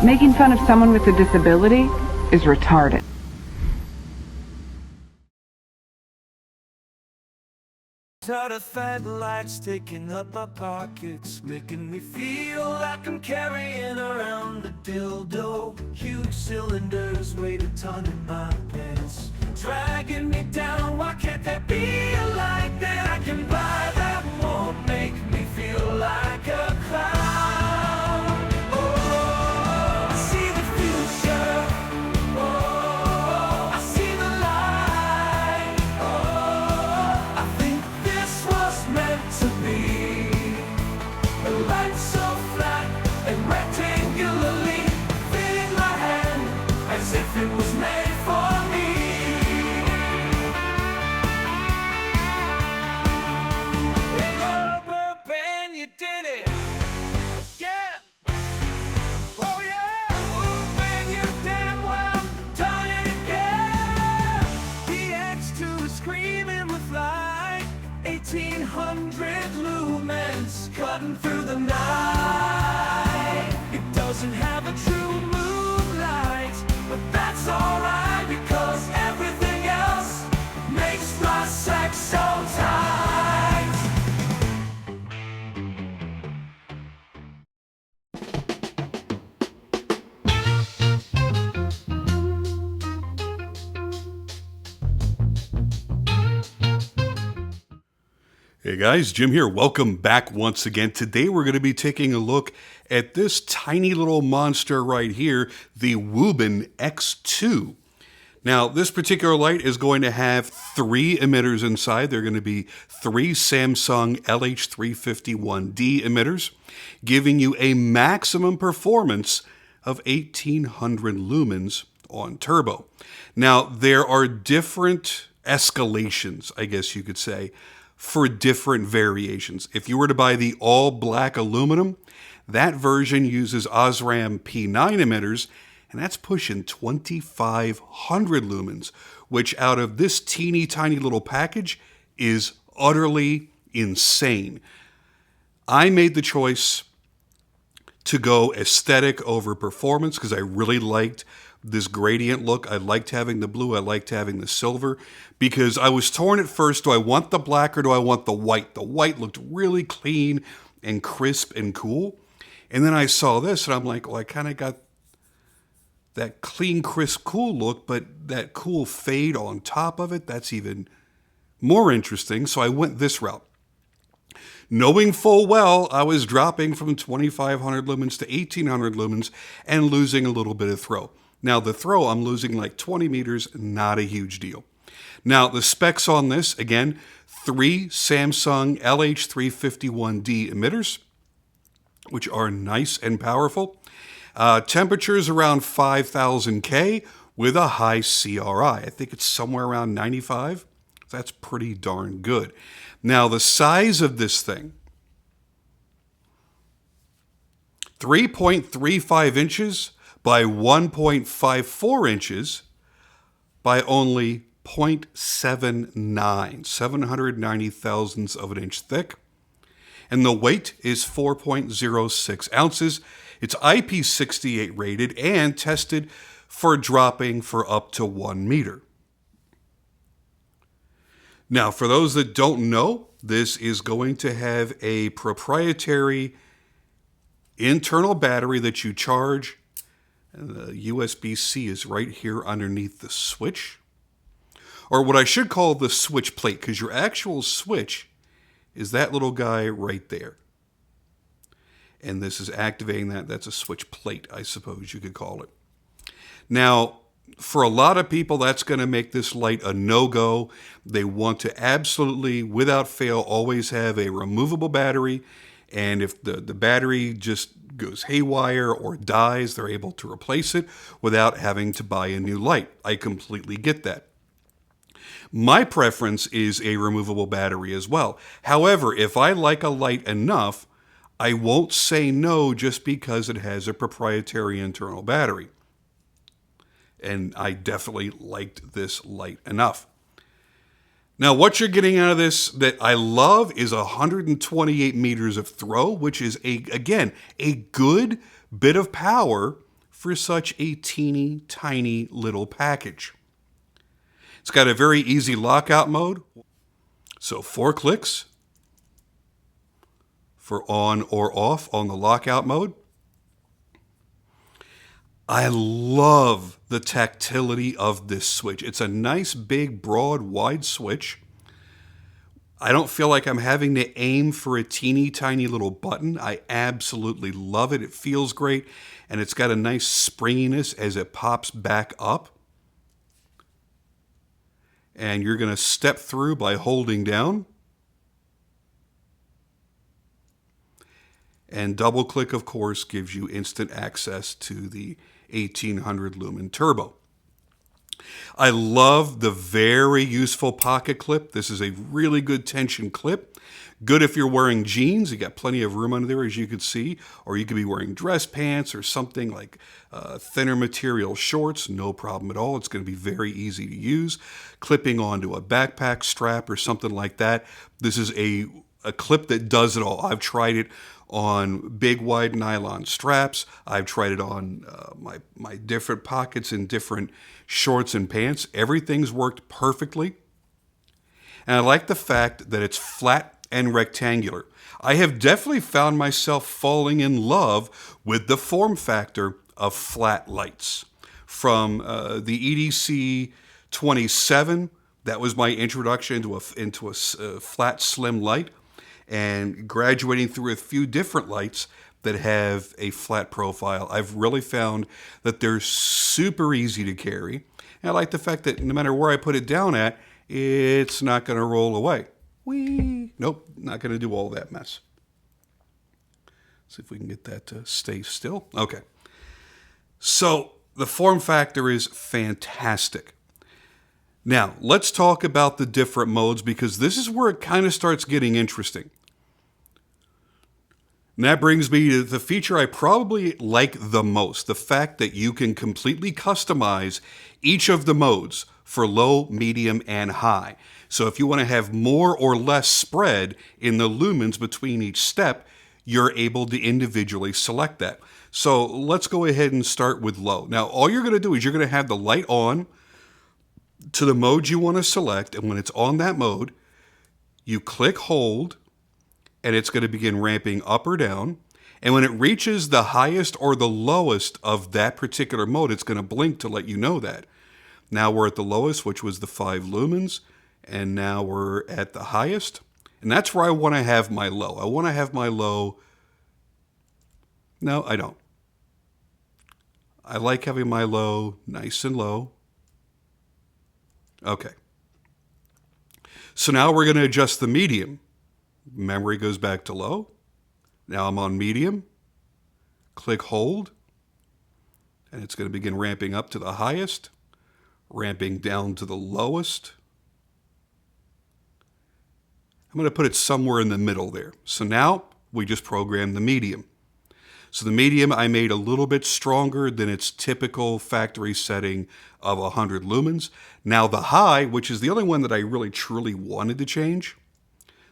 Making fun of someone with a disability is retarded. Out of fat lights taking up my pockets, making me feel like I'm carrying around a dildo. Huge cylinders weighed a ton in my pants, dragging me down. Why can't there be a light that I can buy that won't make me feel like a clown? Oh, I see the future. Oh, I see the light. Oh, I think this was meant to be. A light so flat and rectangularly fitting my hand as if it was made for me. Rubber band, you did it. Yeah. Oh yeah. Wuben, you damn well done it again. The X2 is screaming with light. 1800 lumens cutting through the night. It doesn't have a true moonlight, but that's alright because everything else makes my sex so tight. Hey guys, Jim here. Welcome back once again. Today we're going to be taking a look at this tiny little monster right here, the Wuben X2. Now, this particular light is going to have 3 emitters inside. They're going to be 3 Samsung LH351D emitters, giving you a maximum performance of 1800 lumens on turbo. Now, there are different escalations, I guess you could say, for different variations. If you were to buy the all-black aluminum, that version uses Osram P9 emitters, and that's pushing 2500 lumens, which out of this teeny tiny little package is utterly insane. I made the choice to go aesthetic over performance because I really liked this gradient look. I liked having the blue. I liked having the silver because I was torn at first. Do I want the black or do I want the white? The white looked really clean and crisp and cool. And then I saw this and I'm like, well, I kind of got that clean, crisp, cool look, but that cool fade on top of it, that's even more interesting. So I went this route, knowing full well I was dropping from 2500 lumens to 1800 lumens and losing a little bit of throw. Now the throw, I'm losing like 20 meters, not a huge deal. Now the specs on this, again, 3 Samsung LH351D emitters, which are nice and powerful. Temperatures around 5000 K with a high CRI. I think it's somewhere around 95. That's pretty darn good. Now the size of this thing, 3.35 inches by 1.54 inches by only 0.79, 790 thousandths of an inch thick. And the weight is 4.06 ounces. It's IP68 rated and tested for dropping for up to 1 meter. Now, for those that don't know, this is going to have a proprietary internal battery that you charge. And the USB-C is right here underneath the switch, or what I should call the switch plate, because your actual switch is that little guy right there. And this is activating that. That's a switch plate, I suppose you could call it. Now, for a lot of people, that's going to make this light a no-go. They want to absolutely, without fail, always have a removable battery. And if the battery just goes haywire or dies, they're able to replace it without having to buy a new light. I completely get that. My preference is a removable battery as well. However, if I like a light enough, I won't say no just because it has a proprietary internal battery. And I definitely liked this light enough. Now, what you're getting out of this that I love is 128 meters of throw, which is, again, a good bit of power for such a teeny tiny little package. It's got a very easy lockout mode. So 4 clicks for on or off on the lockout mode. I love the tactility of this switch. It's a nice, big, broad, wide switch. I don't feel like I'm having to aim for a teeny tiny little button. I absolutely love it. It feels great, and it's got a nice springiness as it pops back up. And you're going to step through by holding down. And double click, of course, gives you instant access to the 1800 lumen turbo. I love the very useful pocket clip. This is a really good tension clip. Good if you're wearing jeans. You got plenty of room under there, as you can see. Or you could be wearing dress pants or something like thinner material shorts. No problem at all. It's going to be very easy to use. Clipping onto a backpack strap or something like that. This is a clip that does it all. I've tried it on big wide nylon straps. I've tried it on my different pockets in different shorts and pants. Everything's worked perfectly. And I like the fact that it's flat and rectangular. I have definitely found myself falling in love with the form factor of flat lights. From the EDC 27, that was my introduction into a flat, slim light, and graduating through a few different lights that have a flat profile. I've really found that they're super easy to carry. And I like the fact that no matter where I put it down at, it's not going to roll away. Whee! Nope, not going to do all that mess. See if we can get that to stay still. Okay. So the form factor is fantastic. Now, let's talk about the different modes, because this is where it kind of starts getting interesting. And that brings me to the feature I probably like the most, the fact that you can completely customize each of the modes for low, medium, and high. So if you want to have more or less spread in the lumens between each step, you're able to individually select that. So let's go ahead and start with low. Now, all you're going to do is you're going to have the light on to the mode you want to select, and when it's on that mode, you click hold, and it's going to begin ramping up or down. And when it reaches the highest or the lowest of that particular mode, it's going to blink to let you know that. Now we're at the lowest, which was the 5 lumens, and now we're at the highest. And that's where I want to have my low. I want to have my low. No, I don't. I like having my low nice and low. Okay. So now we're going to adjust the medium. Memory goes back to low. Now I'm on medium. Click hold. And it's going to begin ramping up to the highest, ramping down to the lowest. I'm going to put it somewhere in the middle there. So now we just programmed the medium. So the medium I made a little bit stronger than its typical factory setting of 100 lumens. Now the high, which is the only one that I really truly wanted to change.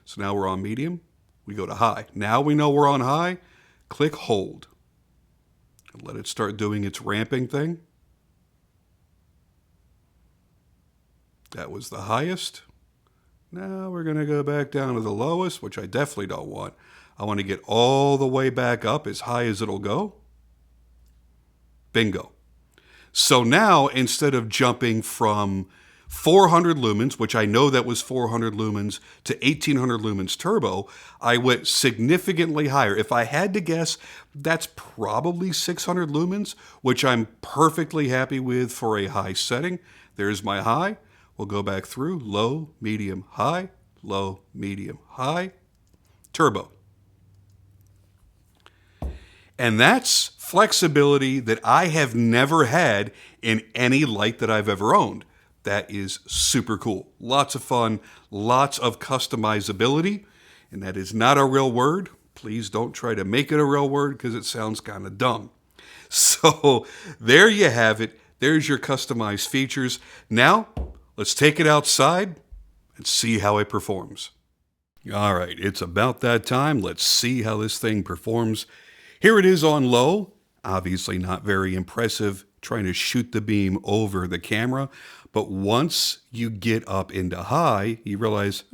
So now we're on medium. We go to high. Now we know we're on high. Click hold. And let it start doing its ramping thing. That was the highest. Now we're going to go back down to the lowest, which I definitely don't want. I want to get all the way back up as high as it'll go. Bingo. So now, instead of jumping from 400 lumens, which I know that was 400 lumens, to 1800 lumens turbo, I went significantly higher. If I had to guess, that's probably 600 lumens, which I'm perfectly happy with for a high setting. There's my high. We'll go back through low, medium, high, low, medium, high, turbo. And that's flexibility that I have never had in any light that I've ever owned. That is super cool. Lots of fun, lots of customizability, and that is not a real word. Please don't try to make it a real word because it sounds kind of dumb. So there you have it. There's your customized features. Now, let's take it outside and see how it performs. All right, it's about that time. Let's see how this thing performs. Here it is on low. Obviously not very impressive trying to shoot the beam over the camera. But once you get up into high, you realize,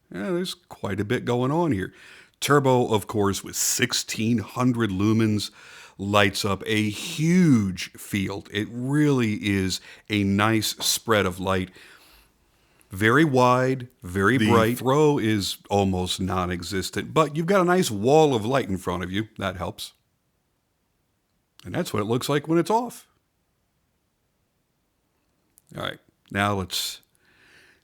there's quite a bit going on here. Turbo, of course, with 1600 lumens, lights up a huge field. It really is a nice spread of light. Very wide, very bright. The throw is almost non-existent, but you've got a nice wall of light in front of you. That helps. And that's what it looks like when it's off. All right, now let's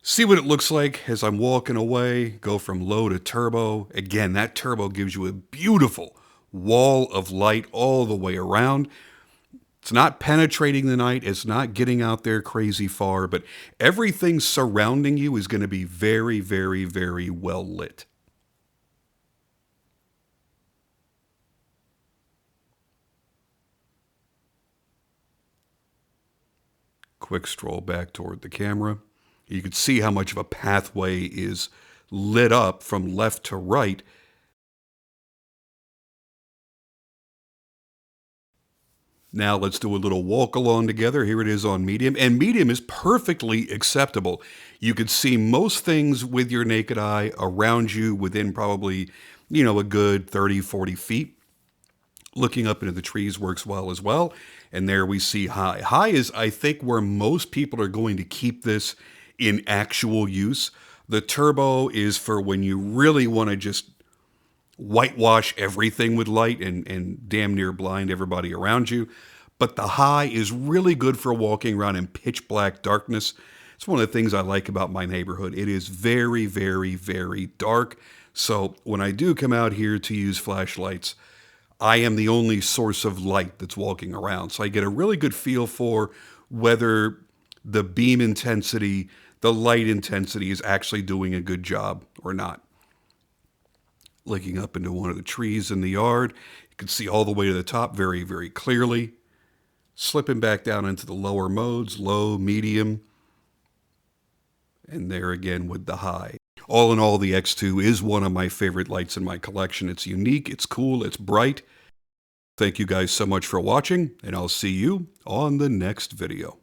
see what it looks like as I'm walking away. Go from low to turbo. Again, that turbo gives you a beautiful wall of light all the way around. It's not penetrating the night. It's not getting out there crazy far, but everything surrounding you is going to be very, very, very well lit. Quick stroll back toward the camera. You can see how much of a pathway is lit up from left to right. Now let's do a little walk along together. Here it is on medium, and medium is perfectly acceptable. You could see most things with your naked eye around you within probably, a good 30, 40 feet. Looking up into the trees works well as well. And there we see high. High is, I think, where most people are going to keep this in actual use. The turbo is for when you really want to just whitewash everything with light and damn near blind everybody around you. But the high is really good for walking around in pitch black darkness. It's one of the things I like about my neighborhood. It is very, very, very dark. So when I do come out here to use flashlights, I am the only source of light that's walking around. So I get a really good feel for whether the beam intensity, the light intensity is actually doing a good job or not. Looking up into one of the trees in the yard, you can see all the way to the top very, very clearly. Slipping back down into the lower modes, low, medium, and there again with the high. All in all, the X2 is one of my favorite lights in my collection. It's unique, it's cool, it's bright. Thank you guys so much for watching, and I'll see you on the next video.